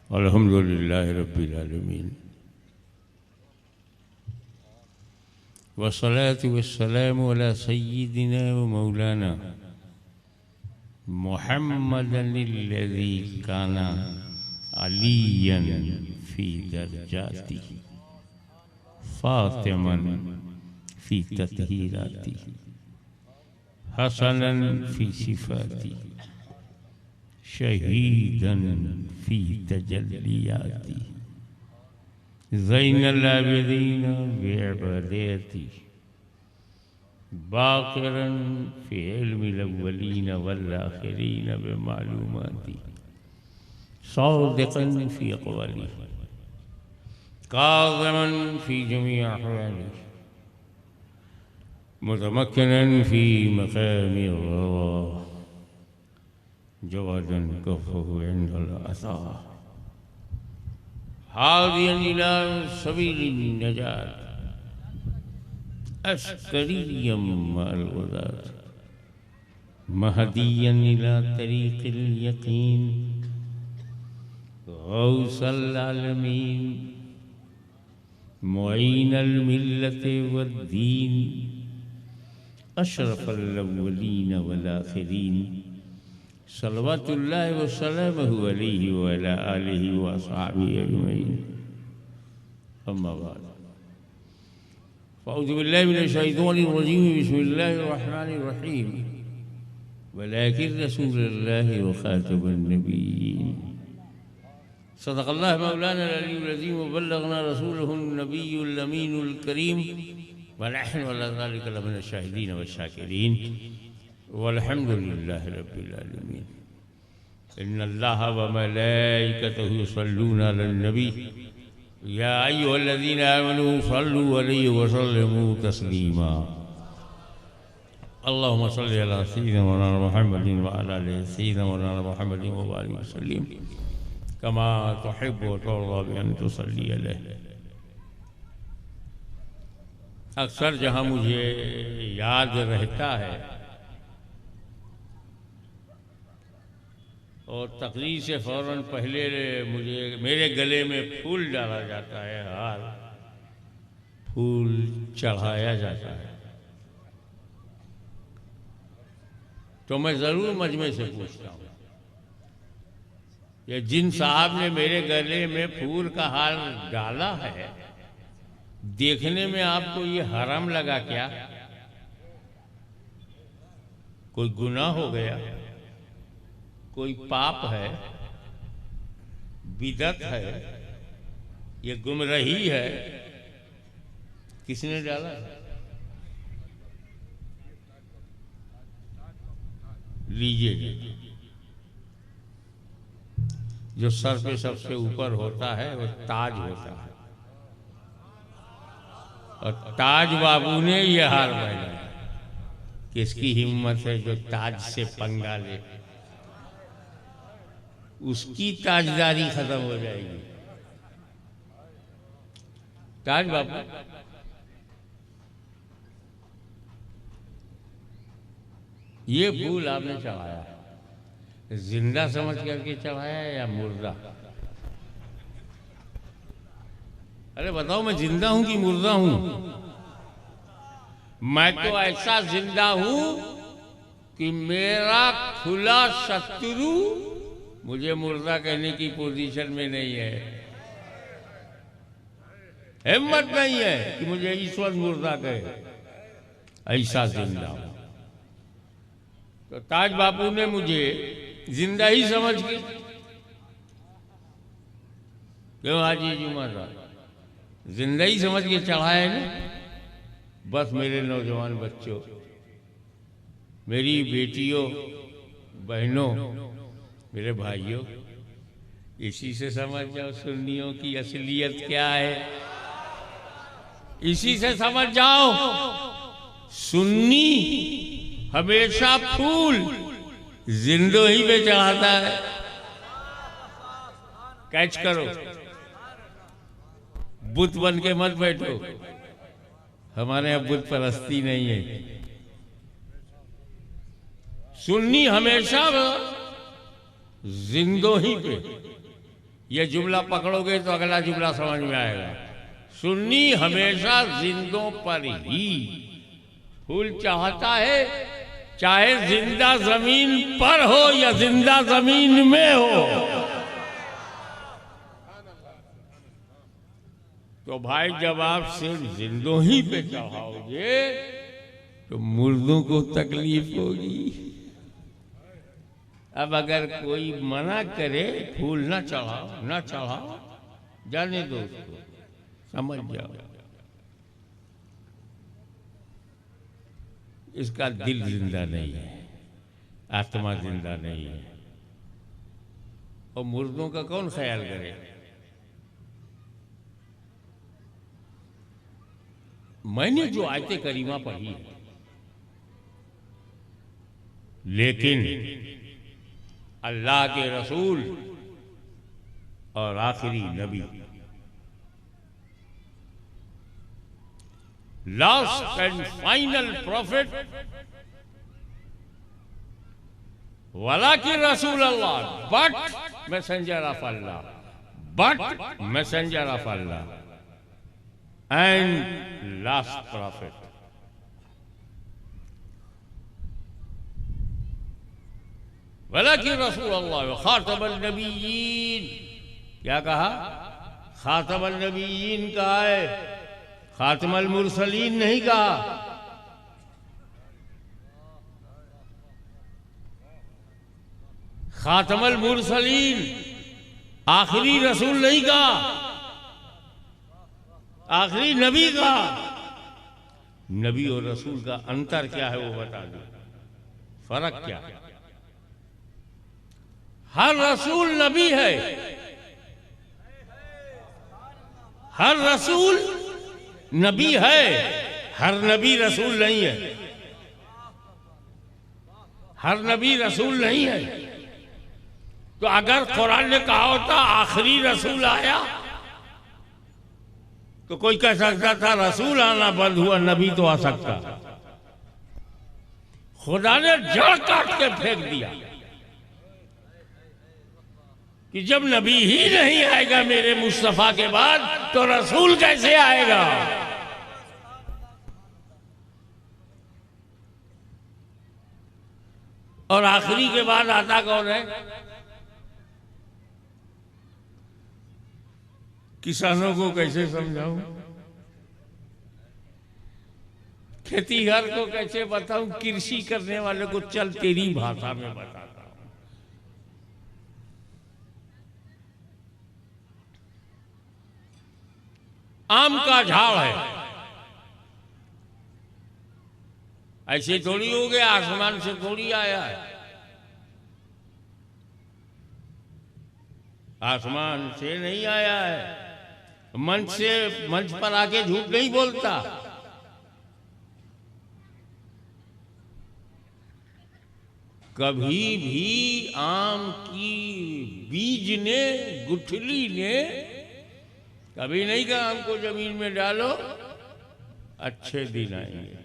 अल्हम्दुलिल्लाहि रब्बिल आलमीन वस्सलातु वस्सलामु अला सय्यिदिना व मौलाना मुहम्मदिल्लज़ी काना अलियन फ़ी दरजातिही फ़ातिमन फ़ी तत्हीरातिही हसनन फ़ी सिफ़ातिही शहीदन फ़ी तजल्लियातिही ज़ैनल आबिदीन बिइबादतिही बाक़िरन फ़ी इल्मिल अव्वलीन वल आख़िरीन बिमालूमातिही सादिक़न फ़ी अक़वालिही काज़िमन फ़ी जमीइ अहवालिही मुतमक्किनन फ़ी मक़ामि अर्रज़ा जवादन कफ़्फ़ुहु इंदल अज़ा हादियन इला सबीलिन नजात अस्करियम मअल गुज़ात महदियन इला तरीक़िल यक़ीन गौसल आलमीन मुईनल मिल्लति वद्दीन अशरफल अव्वलीन वल आख़िरीन सल्लल्लाहु व सल्लमहु अलैहि व अला आलिहि व अस्हाबिहि अजमईन अम्मा बाद फ़अऊज़ु बिल्लाहि मिनश शैतानिर रजीम बिस्मिल्लाहिर रहमानिर रहीम वलाकिन रसूलुल्लाहि व खातमुन नबिय्यीन सदक़ल्लाहु मौलाना अल-अलीयुल अज़ीम व बल्लगना रसूलहुन नबियुल अमीनुल करीम व नहनु अला ज़ालिका लमिनश शाहिदीन व शाकिरीन वल्हम्दुलिल्लाहि रब्बिल आलमीन इन्नल्लाहा व मलाइकतहु युसल्लूना अलन नबी या अय्युहल्लज़ीना आमनू सल्लू अलैहि व सल्लिमू तस्लीमा अल्लाहुम्मा सल्लि अला सय्यिदिना मौलाना मुहम्मदिन व अला आलि सय्यिदिना मौलाना मुहम्मदिन व बारिक व सल्लिम कमा तुहिब्बु व तुर्ज़ा बिअन तुसल्ली अलैहि। अक्सर जहाँ मुझे याद रहता है और तकरीर से फ़ौरन पहले मुझे मेरे गले में फूल डाला जाता है, हार फूल चढ़ाया जाता है, तो मैं ज़रूर मजमे से पूछता हूँ ये जिन साहब ने मेरे गले में फूल का हार डाला है, देखने में आपको ये हराम लगा क्या? कोई गुनाह हो गया, कोई पाप है, बिदअत है, ये गुमराही है? किसने डाला? लीजिए, जो सर पे सबसे ऊपर होता है वो ताज होता है, और ताज बाबू ने ये हार पहना। किसकी हिम्मत है जो ताज से पंगा ले? उसकी ताजदारी खत्म हो जाएगी। ताज बाबू ये फूल आपने चढ़ाया, जिंदा समझ करके चढ़ाया या मुर्दा? अरे बताओ, मैं जिंदा हूं कि मुर्दा हूं? मैं तो ऐसा जिंदा हूं कि मेरा खुला शत्रु मुझे मुर्दा कहने की पोजीशन में नहीं है, हिम्मत नहीं है कि मुझे इस वक्त मुर्दा कहे। ऐसा जिंदा हूं। तो ताज बापू ने मुझे जिंदा ही समझ के, क्यों हाजी जुमा साहब, जिंदा ही समझ के चढ़ाया है ना। बस मेरे नौजवान बच्चों, मेरी बेटियों, बहनों, मेरे भाइयों, इसी से समझ जाओ सुन्नियों की असलियत क्या है। इसी से समझ जाओ, सुन्नी हमेशा फूल जिंदो ही पे चढ़ाता है। कैच करो, बुत बन के मत बैठो, हमारे यहाँ बुत परस्ती नहीं है। सुन्नी हमेशा जिंदो ही पे ये जुमला पकड़ोगे तो अगला जुमला समझ में आएगा। सुन्नी हमेशा जिंदों पर ही फूल चाहता है, चाहे जिंदा जमीन पर हो या जिंदा जमीन में हो। तो भाई जब आप सिर्फ जिंदों ही पे चढ़ाओगे तो मुर्दों को तकलीफ होगी। अब अगर कोई मना करे फूल ना चढ़ाओ ना चढ़ाओ, जाने दो उसको, समझ जाओ इसका दिल जिंदा नहीं है, आत्मा जिंदा नहीं है। और मुर्दों का कौन ख्याल करे। मैंने जो आयते करीमा पढ़ी है, लेकिन अल्लाह के रसूल और आखिरी नबी, लास्ट एंड फाइनल प्रॉफिट, वाला की रसूल अल्लाह, बट मैसेंजर ऑफ अल्लाह, बट मैसेंजर ऑफ अल्लाह एंड लास्ट प्रॉफिट। वाला की रसूल अल्लाह खातमुन नबीयीन। क्या कहा? खातमुन नबीयीन कहा है, खातमुल मुरसलीन नहीं कहा। खातमुल मुरसलीन आखिरी रसूल नहीं कहा, आखिरी नबी का। नबी और रसूल का अंतर क्या है वो बता दो, फर्क क्या है। हर रसूल नबी है, हर रसूल नबी है, हर नबी रसूल नहीं है, हर नबी रसूल नहीं है। तो अगर कुरान ने कहा होता आखिरी रसूल आया तो कोई कह सकता था रसूल आना बंद हुआ, नबी तो आ सकता। खुदा ने जड़ काट के फेंक दिया कि जब नबी ही नहीं आएगा मेरे मुस्तफा के बाद तो रसूल कैसे आएगा। और आखिरी के बाद आता कौन है? किसानों को कैसे समझाऊं, खेतीहर को कैसे बताऊं, कृषि करने वाले को चल तेरी भाषा में बताता हूं। आम का झाड़ है, ऐसे थोड़ी हो गया, आसमान से थोड़ी आया है। आसमान से नहीं आया है, मंच से, मंच पर आके झूठ नहीं बोलता। कभी भी आम की बीज ने, गुठली ने कभी नहीं कहा आम को जमीन में डालो अच्छे दिन आएंगे।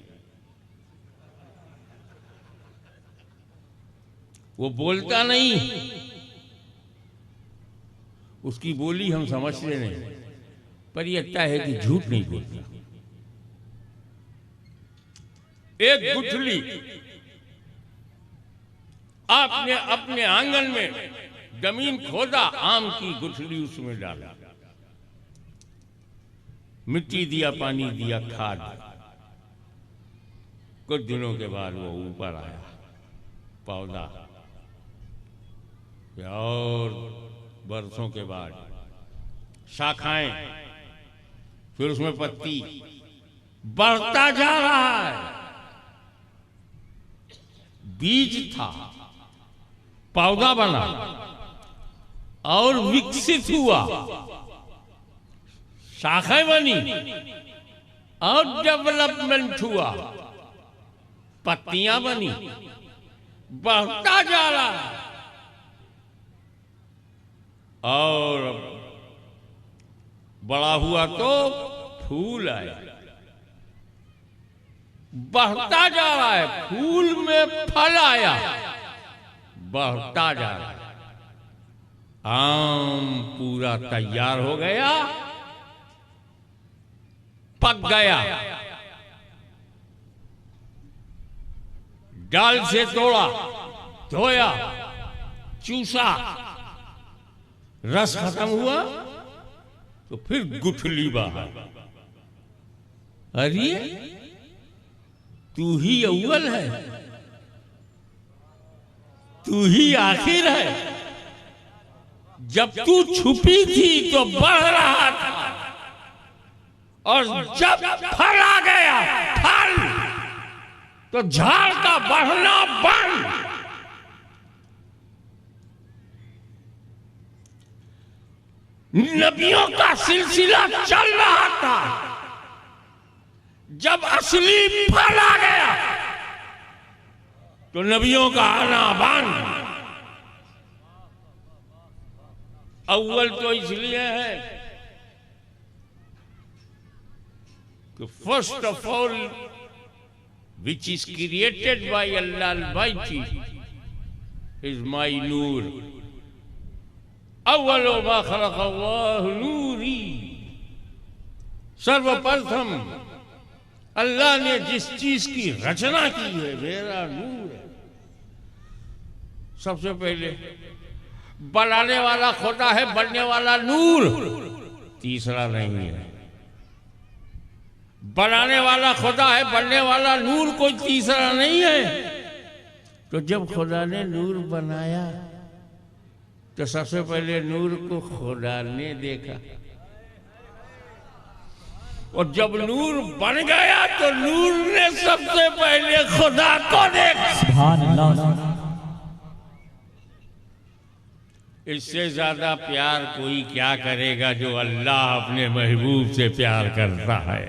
वो बोलता नहीं, उसकी बोली हम समझते नहीं, पर यह तय है कि झूठ नहीं बोलता। एक गुठली आपने अपने आंगन में जमीन खोदा, आम की गुठली उसमें डाला, मिट्टी दिया, पानी दिया, खाद। कुछ दिनों के बाद वो ऊपर आया पौधा, और बरसों के बाद शाखाएं, फिर उसमें पत्ती, बढ़ता जा रहा है। बीज था, पौधा बना और विकसित हुआ, शाखाएं बनी और डेवलपमेंट हुआ, पत्तियां बनी, बढ़ता जा रहा है। और बड़ा हुआ तो फूल आया, बढ़ता जा रहा है, फूल में फल आया, बढ़ता जा रहा है। आम पूरा तैयार हो गया, पक गया, डाल से तोड़ा, धोया, चूसा, रस खत्म हुआ तो फिर गुठली बाहर। अरे तू ही अव्वल है, तू ही आखिर है। जब तू छुपी थी तो बढ़ रहा था, और जब फल आ गया फल तो झाड़ का बढ़ना बंद। नबियों का सिलसिला चल रहा था, जब असली फल आ गया तो नबियों का आना बंद। अव्वल तो इसलिए है कि first of all which is created by Allah Almighty is my नूर। अव्वल मा खलक़ अल्लाह नूरी, सर्वप्रथम अल्लाह ने जिस चीज की रचना की है मेरा नूर है। सबसे पहले बनाने वाला खुदा है, बनने वाला नूर तीसरा नहीं है। बनाने वाला खुदा है, बनने वाला नूर कोई तीसरा नहीं है। तो जब खुदा ने नूर बनाया तो सबसे पहले नूर को खुदा ने देखा, और जब नूर बन गया तो नूर ने सबसे पहले खुदा को देखा। सुभान अल्लाह। इससे ज्यादा प्यार कोई क्या करेगा जो अल्लाह अपने महबूब से प्यार करता है।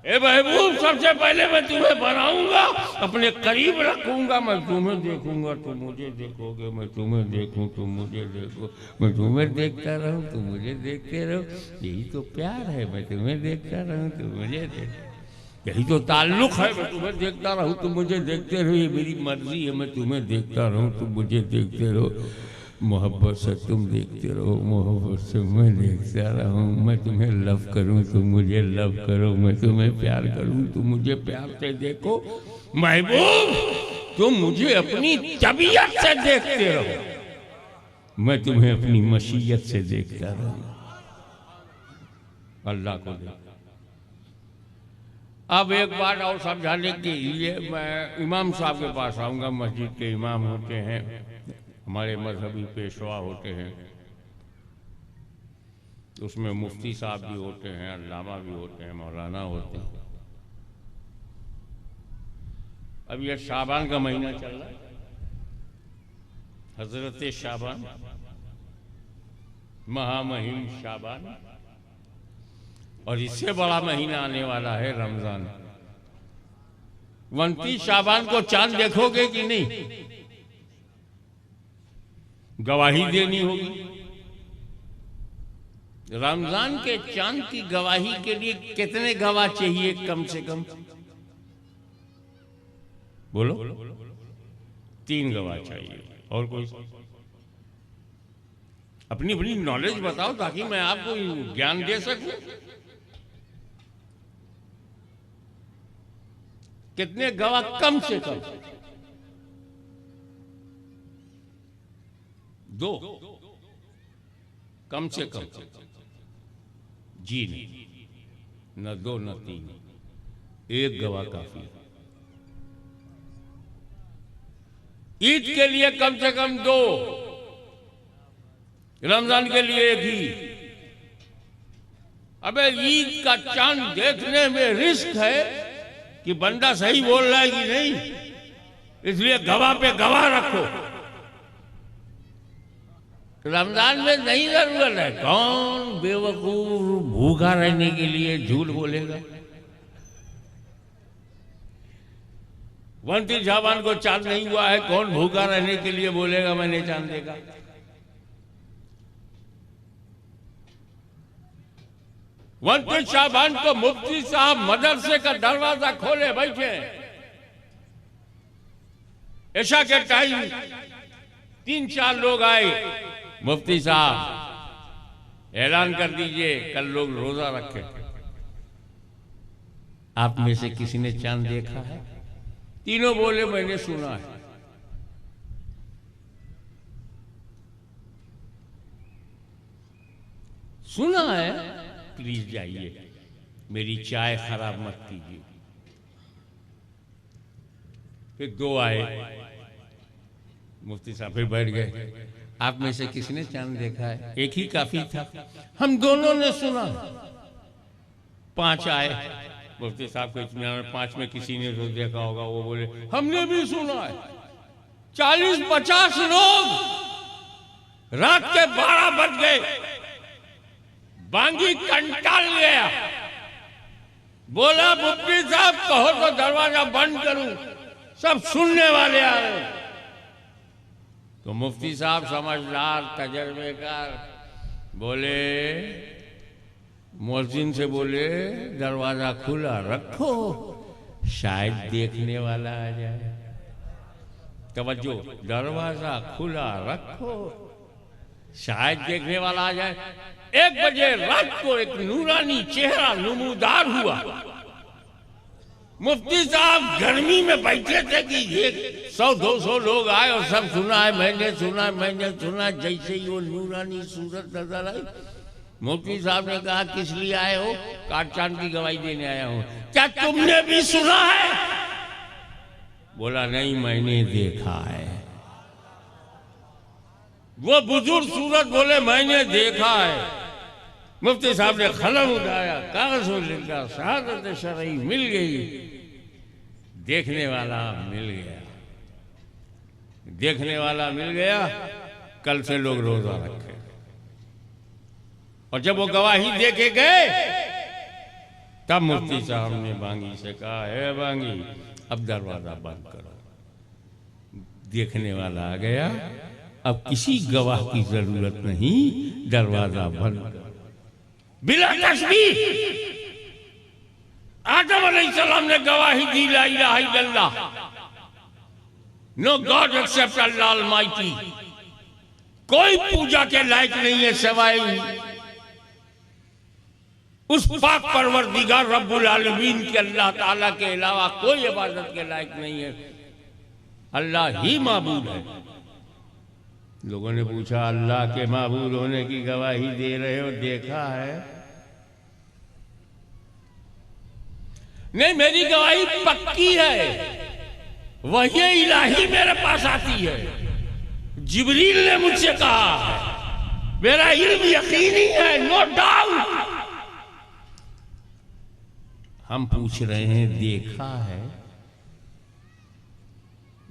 ए महबूब, सबसे पहले मैं तुम्हें बनाऊंगा, अपने करीब रखूंगा, मैं तुम्हें देखूंगा तुम मुझे देखोगे, मैं तुम्हें देखूं तुम मुझे देखो, मैं तुम्हें देखता रहूं तुम मुझे देखते रहो। यही तो प्यार है, मैं तुम्हें देखता रहूं तुम मुझे देख। यही तो ताल्लुक है, मैं तुम्हें देखता रहूं तुम मुझे देखते रहो। ये मेरी मर्जी है, मैं तुम्हें देखता रहूं तुम मुझे देखते रहो। मोहब्बत से तुम देखते रहो, मोहब्बत से मैं देखता रहूं। मैं तुम्हें लव करूं तुम मुझे लव करो, मैं तुम्हें प्यार करूं तुम मुझे प्यार से देखो। महबूब, तुम मुझे अपनी तबीयत से देखते रहो, मैं तुम्हें अपनी मशीयत से देखता रहूं। अल्लाह को देखो। अब एक बात और समझाने के लिए मैं इमाम साहब के पास आऊंगा। मस्जिद के इमाम होते हैं, हमारे मजहबी पेशवा होते हैं, उसमें मुफ्ती साहब भी होते हैं, अल्लामा भी होते हैं, मौलाना होते हैं। अब यह शाबान का महीना चल रहा है, हजरत शाबान, महामहिम शाबान, और इससे बड़ा महीना आने वाला है रमजान। 29 शाबान को चांद देखोगे कि नहीं? गवाही देनी होगी। रमजान के चांद की गवाही के लिए कितने गवाह चाहिए कम से कम? बोलो। 3 गवाह चाहिए। और कोई? अपनी अपनी नॉलेज बताओ ताकि मैं आपको ज्ञान दे सकूं। कितने गवाह कम से कम? 2 कम से कम। जी नहीं, न 2 न 3, 1 गवाह काफी। ईद के लिए कम से कम 2, रमजान के लिए 1 ही। अबे ईद का चांद देखने में रिस्क है कि बंदा सही बोल रहा है कि नहीं, इसलिए गवाह पे गवाह रखो। रमजान में नहीं जरूरत है। कौन बेवकूफ भूखा रहने के लिए झूठ बोलेगा? 29 शाबान को चांद नहीं हुआ है, कौन भूखा रहने के लिए बोलेगा मैंने चांद देखा? वंती शाबान को मुफ्ती साहब मदरसे का दरवाजा खोले बैठे, ऐशा के टाइम 3-4 लोग आए, मुफ्ती साहब ऐलान कर दीजिए कल लोग रोजा रखें। आप में से किसी ने चांद देखा है? तीनों बोले मैंने सुना है। सुना है? प्लीज जाइए, मेरी चाय खराब मत कीजिए। फिर दो आए, मुफ्ती साहब फिर बैठ गए। आप में से किसने चांद देखा है? एक ही काफी था, हम दोनों ने सुना। पांच आए, मुफ्ती साहब को इत्मीनान, पांच में किसी ने तो देखा होगा। वो बोले हमने भी सुना है। 40-50 लोग, रात के 12 बज गए, बांगी कंटाल गया, बोला मुफ्ती साहब कहो तो दरवाजा बंद करूं, सब सुनने वाले आ रहे। तो मुफ्ती साहब समझदार तजर्बेकार बोले, मुअज्जिन से बोले दरवाजा खुला रखो, शायद देखने वाला आ जाए। तवज्जो, दरवाजा खुला रखो, शायद देखने वाला आ जाए। 1 बजे रात को एक नूरानी चेहरा नमूदार हुआ। मुफ्ती साहब गर्मी में बैठे थे कि 100-200 लोग आए और सब सुना है, मैंने सुना। जैसे ही वो नूरानी सूरत नजर आई, मुफ्ती साहब ने कहा किस लिए आए हो? काट चांद की गवाही देने आया हूं। क्या तुमने भी सुना है? बोला नहीं, मैंने देखा है। वो बुजुर्ग सूरत बोले मैंने देखा है। मुफ्ती साहब ने कलम उठाया, कागज में लिखा, शहादत शरई मिल गई, देखने वाला मिल गया, देखने वाला मिल गया। कल से लोग रोजा रखे। और जब वो गवाही दे के गए, तब मुफ्ती साहब ने बांगी से कहा, है बांगी अब दरवाजा बंद करो। देखने वाला आ गया, अब किसी गवाह की जरूरत नहीं, दरवाजा बंद करो। बिला तस्बीह आदम अलैहिस्सलाम ने गवाही दी, ला इलाहा इल्लल्लाह, नो गॉड एक्सेप्ट अल्लाह अलमाइटी। कोई पूजा के लायक नहीं है सिवाय उस पाक परवरदिगार रब्बुल आलमीन के। अल्लाह ताला के अलावा कोई इबादत के लायक नहीं है, अल्लाह ही माबूद है। लोगों ने पूछा, अल्लाह के माबूद होने की गवाही दे रहे हो, देखा है? नहीं, मेरी गवाही पक्की है, वही इलाही मेरे पास आती है। जिब्रील ने मुझसे कहा, मेरा इल्म यकीनी है, नो डाउट। हम पूछ रहे हैं देखा है?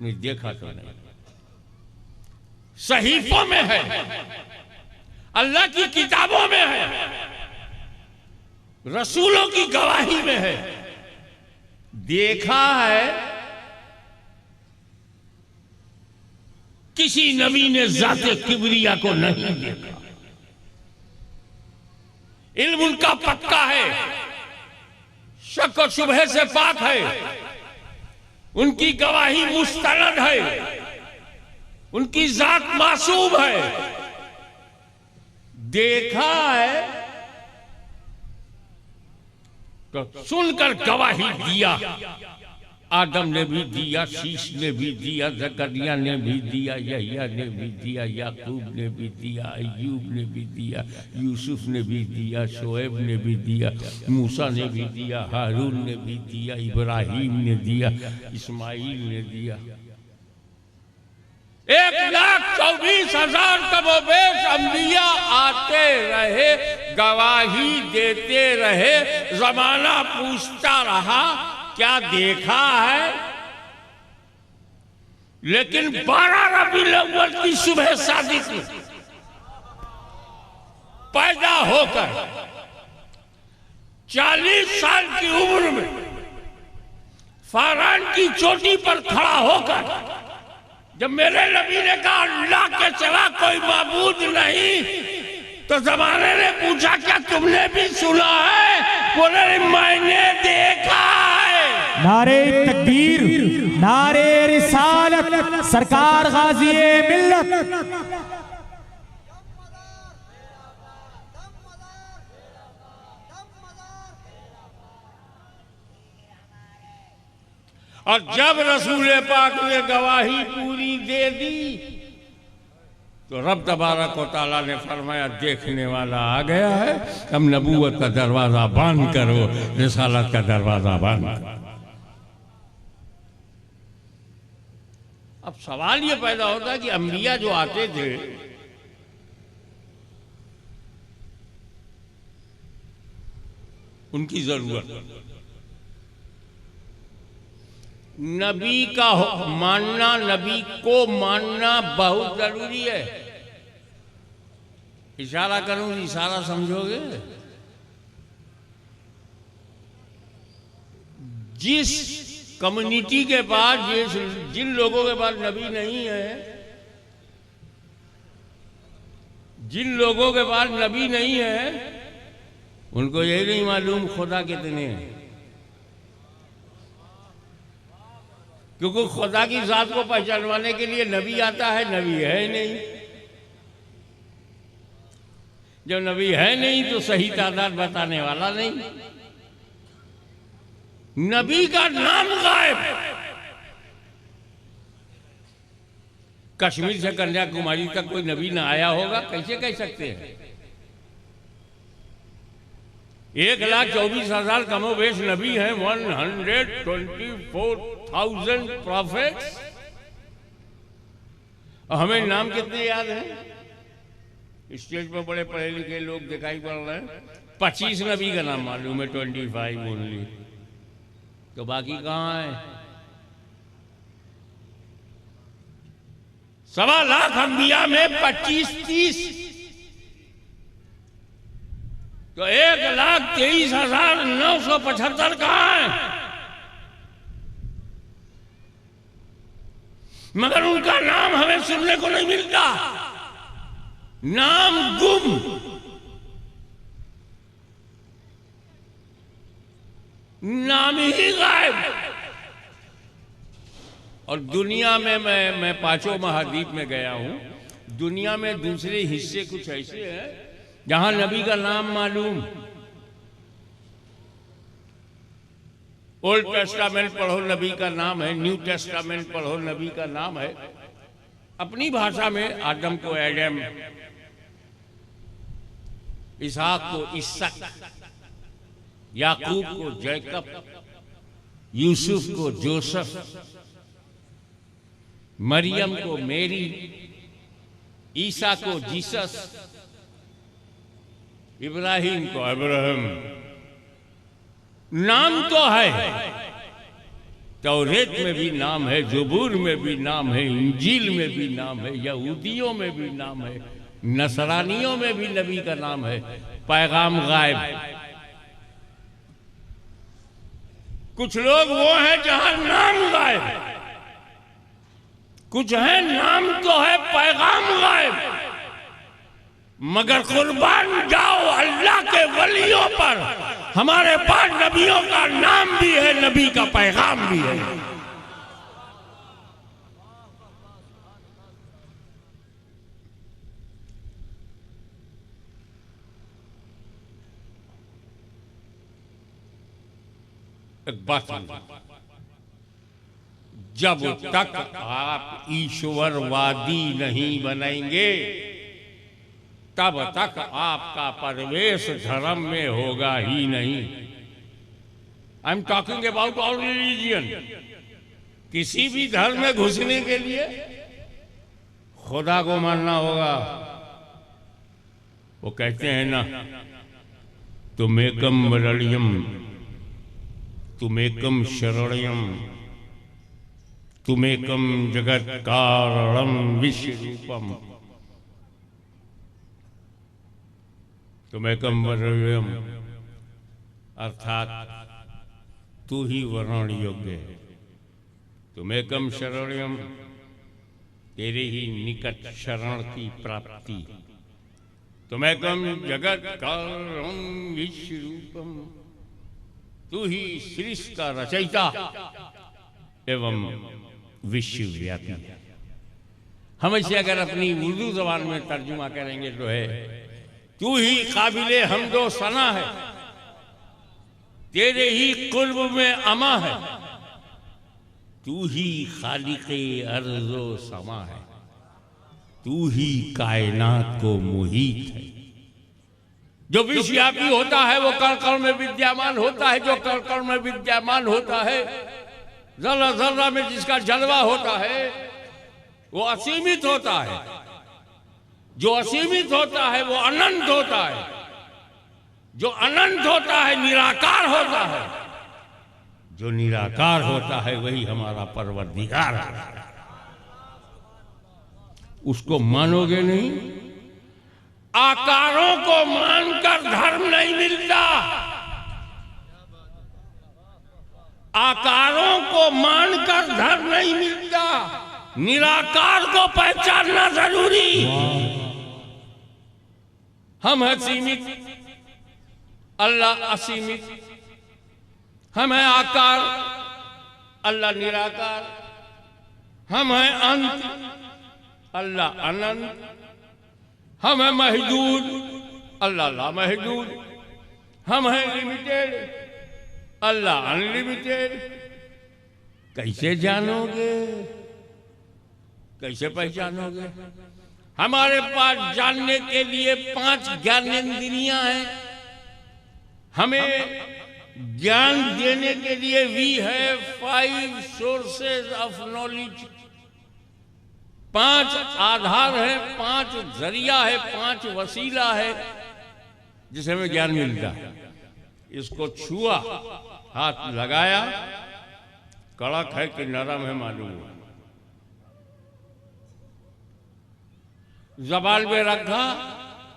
नहीं देखा तो नहीं, सहीफों में है, अल्लाह की किताबों में है, रसूलों की गवाही में है। देखा है? किसी नबी ने ज़ाते किबरिया को नहीं देखा। इल्म उनका पक्का है, शक और शुबहे से पाक है, उनकी गवाही मुस्तनद है, उनकी जात मासूम है। देखा है तो सुनकर गवाही दिया। आदम ने भी दिया, शीश ने भी दिया, जकरिया ने भी दिया, यहया ने भी दिया, याकूब ने भी दिया, अय्यूब ने भी दिया, यूसुफ ने भी दिया, शोएब ने भी दिया, मूसा ने भी दिया, हारून ने भी दिया, इब्राहिम ने दिया, इस्माइल ने दिया। 1,24,000 कमोबेश अंबिया आते रहे, गवाही देते रहे, जमाना पूछता रहा क्या देखा है। लेकिन 12 रबीउल अव्वल की सुबह सादिक पैदा होकर 40 साल की उम्र में फारान की चोटी पर खड़ा होकर जब मेरे नबी ने कहा अल्लाह के सिवा कोई माबूद नहीं, तो जमाने ने पूछा क्या तुमने भी सुना है? बोले मैंने देखा है। नारे तकबीर, नारे रिसालत, सरकार गाज़ी-ए-मिल्लत। और जब रसूल पाक ने गवाही पूरी दे दी तो रब तबारक व तआला ने फरमाया देखने वाला आ गया है, अब नबूवत का दरवाजा बंद करो, रिसालत का दरवाजा बंद करो। अब सवाल ये पैदा होता है कि अंबिया जो आते थे उनकी जरूरत, नबी का मानना, नबी को मानना बहुत जरूरी है। इशारा करूं, इशारा समझोगे? जिस कम्युनिटी के पास, जिन लोगों के पास नबी नहीं है, जिन लोगों के पास नबी नहीं है, उनको यही नहीं मालूम खुदा कितने हैं, क्योंकि खुदा की जात को पहचानवाने के लिए नबी आता है, नबी है नहीं। जब नबी है नहीं तो सही तादाद बताने वाला नहीं। नबी का नाम गायब। कश्मीर से कन्याकुमारी तक कोई नबी ना आया होगा, कैसे कह सकते हैं? 1,24,000 कमोबेश नबी हैं, 124,000 प्रॉफिट्स। हमें नाम कितने याद हैं? स्टेज पर बड़े पढ़े लिखे लोग दिखाई पड़ रहे हैं, 25 नबी का नाम मालूम है, 25 ओनली, तो बाकी कहाँ है? 1.25 लाख अंबिया में 25-30, तो 1,23,975 कहाँ है? मगर उनका नाम हमें सुनने को नहीं मिलता, नाम गुम। नाम ही गायब। और दुनिया में मैं 5 महाद्वीप में गया हूं, दुनिया में दूसरे हिस्से कुछ ऐसे हैं जहां नबी का नाम मालूम। ओल्ड टेस्टामेंट पढ़ो, नबी का नाम है। न्यू टेस्टामेंट पढ़ो, नबी का नाम है। अपनी भाषा में आदम को एडम, इसहाक को इसक, याकूब को जैकब, यूसुफ को जोसेफ, मरियम को मेरी, ईसा को जीसस, इब्राहिम को अब्राहम। नाम तो है, तौरेत में भी नाम है, ज़बूर में भी नाम है, इंजील में भी नाम है, यहूदियों में भी नाम है, नसरानियों में भी नबी का नाम है। पैगाम गायब। कुछ लोग वो हैं जहां नाम गायब है, कुछ है नाम तो है, पैगाम गायब। मगर कुर्बान जाओ अल्लाह के वलियों पर, हमारे पास नबियों का नाम भी है, नबी का पैगाम भी है। एक बात, जब तक आप ईश्वरवादी नहीं बनेंगे तब तक आपका प्रवेश धर्म में होगा ही नहीं। I am talking about all religion. किसी भी धर्म में घुसने के लिए खुदा को मानना होगा। वो कहते हैं ना, तुमेकम वरण्यम, तुमेकम शरणयम, तुमेकम जगत कारणम विश्वरूपम, तुमेकम वरण्यम, अर्थात तू ही वरण योग्य है। तुमेकम शरणयम, तेरे ही निकट शरण की प्राप्ति। तुमेकम जगत कारणम विश्वरूपम, तू ही सृष्टि का रचयिता एवं विश्वव्यापी। हम इसे अगर अपनी उर्दू जबान में तर्जुमा करेंगे तो है, तू ही काबिले हमदो सना है, तेरे ही कुर्ब में अमा है, तू ही खालिक़े अर्ज़ो समा है, तू ही कायनात को मुहीत है। जो विश्वव्यापी होता है वो कण कण में विद्यमान होता है, जो कण कण में विद्यमान होता है, जर्रा जर्रा में जिसका जलवा होता है वो असीमित होता है। जो असीमित होता है वो अनंत होता है, जो अनंत होता है निराकार होता है, जो निराकार होता है वही हमारा परवरदिगार है। उसको मानोगे नहीं? आकारों को मानकर धर्म नहीं मिलता, आकारों को मानकर धर्म नहीं मिलता, निराकार को पहचानना जरूरी। हम हैं सीमित, अल्लाह असीमित। हम हैं आकार, अल्लाह निराकार। हम हैं अंत, अल्लाह अनंत। हम हैं महदूद, अल्लाह लामहदूद। हम हैं लिमिटेड, अल्लाह अनलिमिटेड। कैसे जानोगे, कैसे पहचानोगे? हमारे पास जानने के लिए 5 ज्ञानेंद्रियां हैं। हमें ज्ञान देने के लिए भी है 5 सोर्सेज ऑफ नॉलेज। 5 आधार है, 5 जरिया है, 5 वसीला है जिसे हमें ज्ञान मिलता है। इसको छुआ, हाथ लगाया, कड़क है कि नरम है मालूम हुआ। ज़बान पे रखा,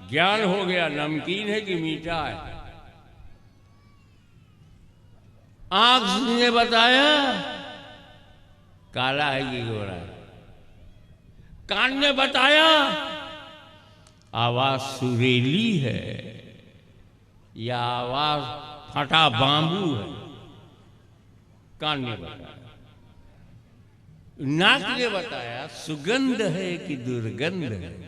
ज्ञान हो गया, नमकीन है कि मीठा है। आंख ने बताया काला है कि गोरा है। कान ने बताया आवाज सुरीली है या आवाज फटा बांबू है। कान ने बताया। नाक ने बताया सुगंध है कि दुर्गंध है।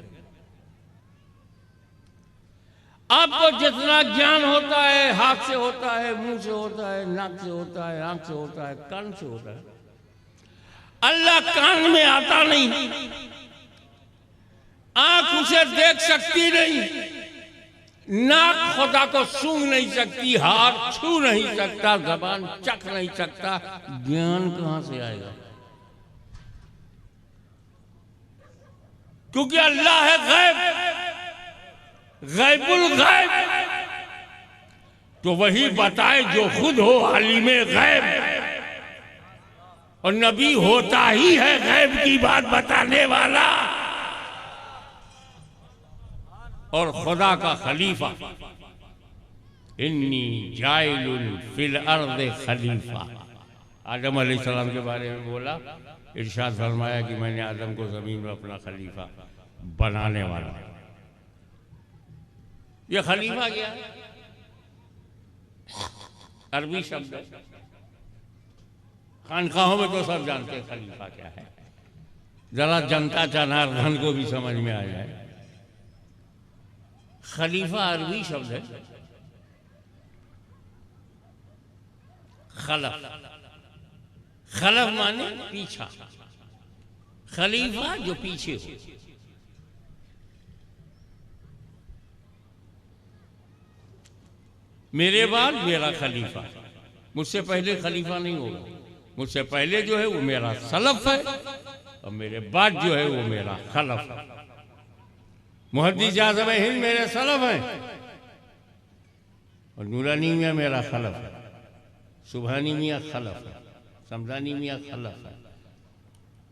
आपको जितना ज्ञान होता है, हाथ से होता है, मुंह से होता है, नाक से होता है, आंख से होता है, कान से होता है। अल्लाह कान में आता नहीं, आंख उसे देख सकती नहीं, नाक खुदा को सूंघ नहीं सकती, हाथ छू नहीं सकता, जबान चख नहीं सकता। ज्ञान कहां से आएगा? क्योंकि अल्लाह है गैब, गैबुल गैब। तो वही बताए जो खुद हो आलिमे गैब, और नबी होता ही है गैब की बात बताने वाला और खुदा का खलीफा। इन्नी जाइलुन फिल अर्द खलीफा। आदम अलैहिस्सलाम के बारे में बोला, इरशाद फरमाया कि मैंने आदम को जमीन में अपना खलीफा बनाने वाला। ये खलीफा क्या है? अरबी शब्द है। खानकाहों में तो सब जानते हैं खलीफा क्या है। जरा जनता जनार्दन को भी समझ में आ जाए। खलीफा अरबी शब्द है। खलफ, खलफ माने पीछा, खलीफा जो पीछे हो। मेरे बाद मेरा खलीफा, मुझसे पहले खलीफा नहीं होगा। मुझसे पहले जो है वो मेरा सलफ है और मेरे बाद जो है वो मेरा खलफ है। मुहद्दिस आज़म हिंद मेरे सलफ हैं और नूरानी मियाँ मेरा खलफ है। सुबहानी मियाँ खलफ है, समदानी मियाँ खलफ है।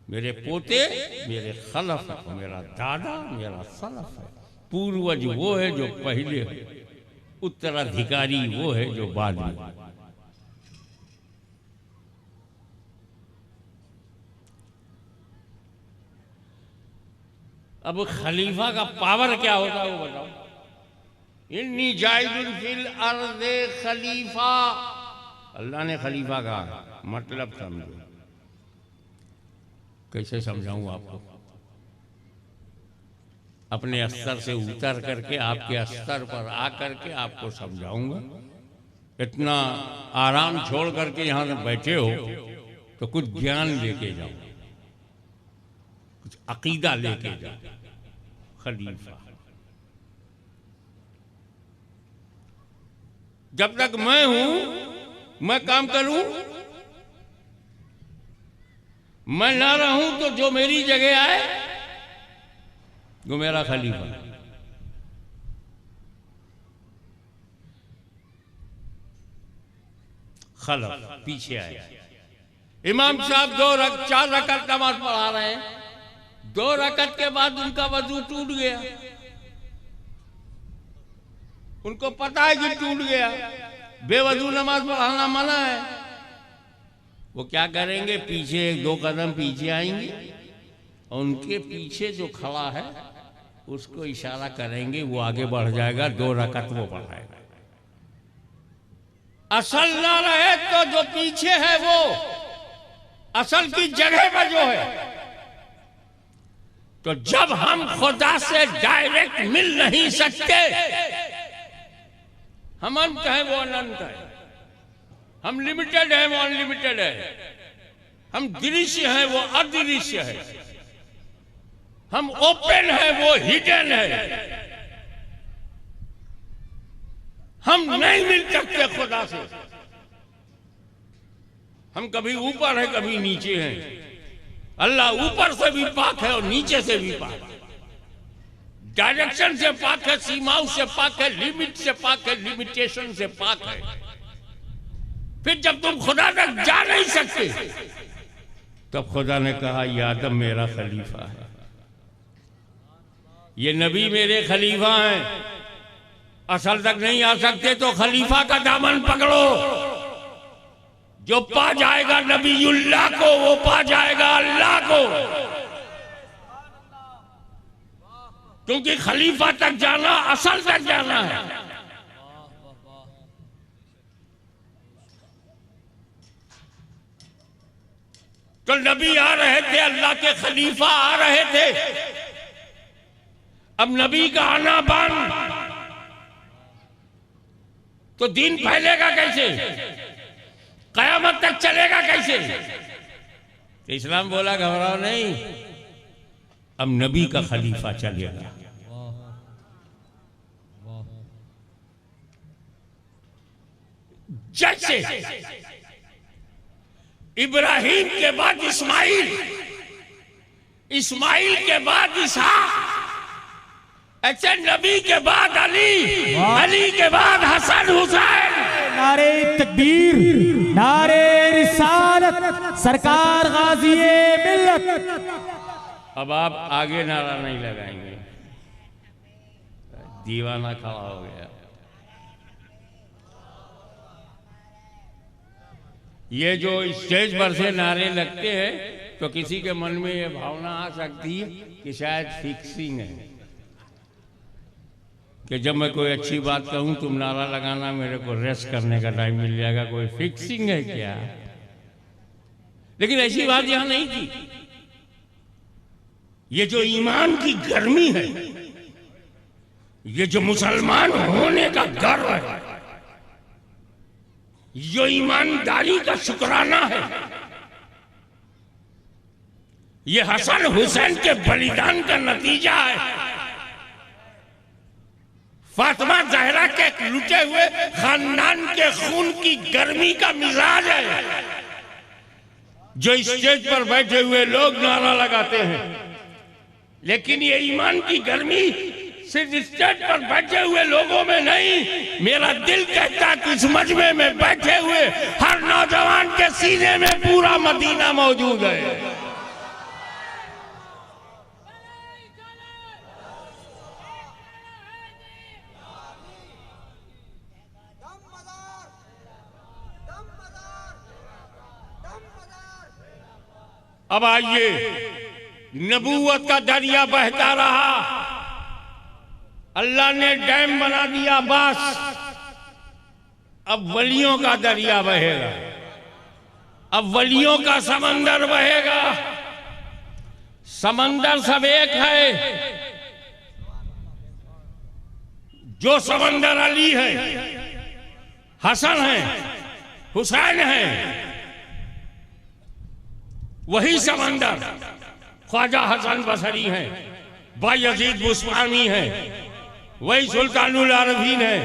मेरे पोते मेरे खलफ है और मेरा दादा मेरा सलफ है। पूर्वज वो है जो पहले है, उत्तराधिकारी वो है जो बाद में। अब खलीफा का पावर क्या होता है वो बताओ। इन्नी जाइलुन फिल अर्दे खलीफा, अल्लाह ने खलीफा कहा, मतलब समझो। कैसे समझाऊं आपको? अपने स्तर से उतर करके आपके स्तर पर आकर के आपको समझाऊंगा। इतना आराम छोड़ करके यहाँ से बैठे हो तो कुछ ज्ञान लेके जाओ, कुछ अकीदा लेके जाओ। खलीफा जब तक मैं हूं मैं काम करूं, मैं ना रहूं तो जो मेरी जगह आए वो मेरा खलीफा। खलफ पीछे आए, इमाम साहब 4 रकअत नमाज पढ़ा रहे हैं, 2 रकअत के बाद उनका वजू टूट गया। उनको पता है कि टूट गया, बेवजू नमाज पढ़ाना मना है। वो क्या करेंगे, पीछे 1-2 कदम पीछे आएंगे और उनके पीछे जो खड़ा है उसको इशारा करेंगे, वो आगे बढ़ जाएगा, 2 रकअत वो पढ़ाएगा। असल ना रहे तो जो पीछे है वो असल की जगह पर जो है। तो जब हम खुदा से डायरेक्ट मिल नहीं सकते, हम अनंत है वो अनंत है, हम लिमिटेड है वो अनलिमिटेड है, हम दृश्य है वो अदृश्य है, हम ओपन है वो हिडन है। हम नहीं मिल सकते खुदा से। हम कभी ऊपर है कभी नीचे हैं। अल्लाह ऊपर से भी पाक है और नीचे से भी पाक है, डायरेक्शन से पाक है, सीमाओं से पाक है, लिमिट से पाक है, लिमिटेशन से पाक है। फिर जब तुम खुदा तक जा नहीं सकते तब खुदा ने कहा ये आदम मेरा खलीफा है, ये नबी मेरे खलीफा हैं। असल तक नहीं आ सकते तो खलीफा का दामन पकड़ो। जो पा जाएगा नबीउल्लाह को वो पा जाएगा अल्लाह को, क्योंकि खलीफा तक जाना असल तक जाना है। तो नबी आ रहे थे, अल्लाह के खलीफा आ रहे थे। अब नबी का आना बंद तो दीन फैलेगा कैसे, कयामत तक चलेगा कैसे। तो इस्लाम बोला घबराओ नहीं, अब नबी का खलीफा चलेगा। जैसे इब्राहिम के बाद इस्माइल, इस्माइल के बाद इसहाक, ऐसे नबी के बाद अली, अली के बाद हसन हुसैन। नारे तकबीर, नारे रिसालत, सरकार गाज़ी मिल्लत। अब आप आगे नारा नहीं लगाएंगे, दीवाना खड़ा हो गया। ये जो स्टेज पर से नारे लगते हैं तो किसी के मन में ये भावना आ सकती है कि शायद फिक्सिंग है, कि जब मैं कोई अच्छी बात कहूं तुम नारा लगाना, मेरे को रेस्ट करने का टाइम मिल जाएगा। कोई फिक्सिंग है क्या? लेकिन ऐसी बात यहां नहीं थी। ये जो ईमान की गर्मी है, ये जो मुसलमान होने का गर्व है, जो ईमानदारी का शुक्राना है, ये हसन हुसैन के बलिदान का नतीजा है। फातिमा ज़हरा के लुटे हुए खानदान के खून की गर्मी का मिजाज है। जो स्टेज पर बैठे हुए लोग नारा लगाते हैं, लेकिन ये ईमान की गर्मी सिर्फ स्टेज पर बैठे हुए लोगों में नहीं, मेरा दिल कहता कि इस मजमे में बैठे हुए हर नौजवान के सीने में पूरा मदीना मौजूद है। अब आइए, नबूवत का दरिया बहता रहा, अल्लाह ने डैम बना दिया, बस अब वलियों का दरिया बहेगा, अब वलियों का समंदर बहेगा। समंदर सब एक है। जो समंदर अली है, हसन है, हुसैन है, वही समंदर ख्वाजा हसन बसरी हैं, बायजीद बुस्तामी हैं, वही सुल्तानुल आरफीन है,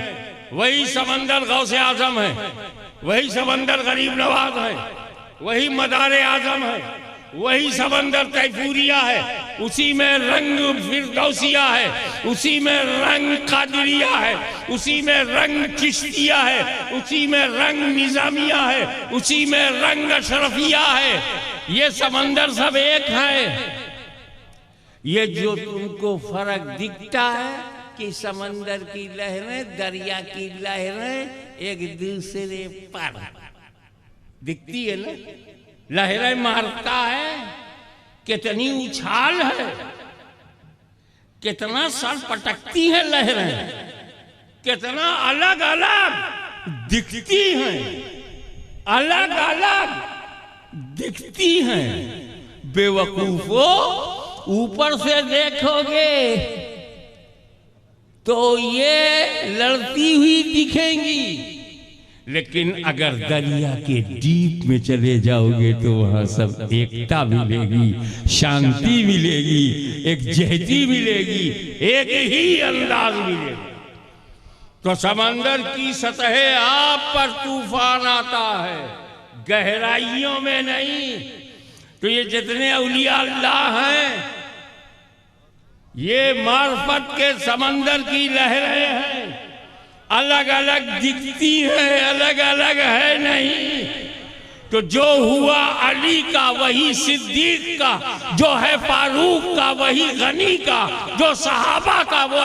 वही समंदर गौसे आजम है, वही समंदर गरीब नवाज है, वही मदारे आजम है, वही समंदर तैफूरिया है, उसी में रंग फिरदौसिया है, उसी में रंग कादरिया है, उसी में रंग चिश्तिया है, उसी में रंग निजामिया है, उसी में रंग अशरफिया है। ये समंदर सब एक है। ये जो तुमको फर्क दिखता है कि समंदर की लहरें, दरिया की लहरें एक दूसरे पर दिखती है ना, लहरें मारता है, कितनी उछाल है, कितना सर पटकती है लहरें, कितना अलग अलग दिखती हैं, अलग अलग दिखती हैं। बेवकूफो, ऊपर से देखोगे तो ये लड़ती हुई दिखेंगी, लेकिन अगर दरिया के डीप में चले जाओगे तो वहां सब एकता मिलेगी, शांति मिलेगी, एक जहती मिलेगी, एक ही अंदाज मिलेगा। तो समंदर की सतह आप पर तूफान आता है, गहराइयों में नहीं। तो ये जितने औलिया अल्लाह हैं, ये मार्फत के समंदर की लहरें हैं, अलग अलग दिखती है, अलग अलग है नहीं। तो जो हुआ अली का वही सिद्दीक का, जो है फारूक का वही गनी का, जो सहाबा का वो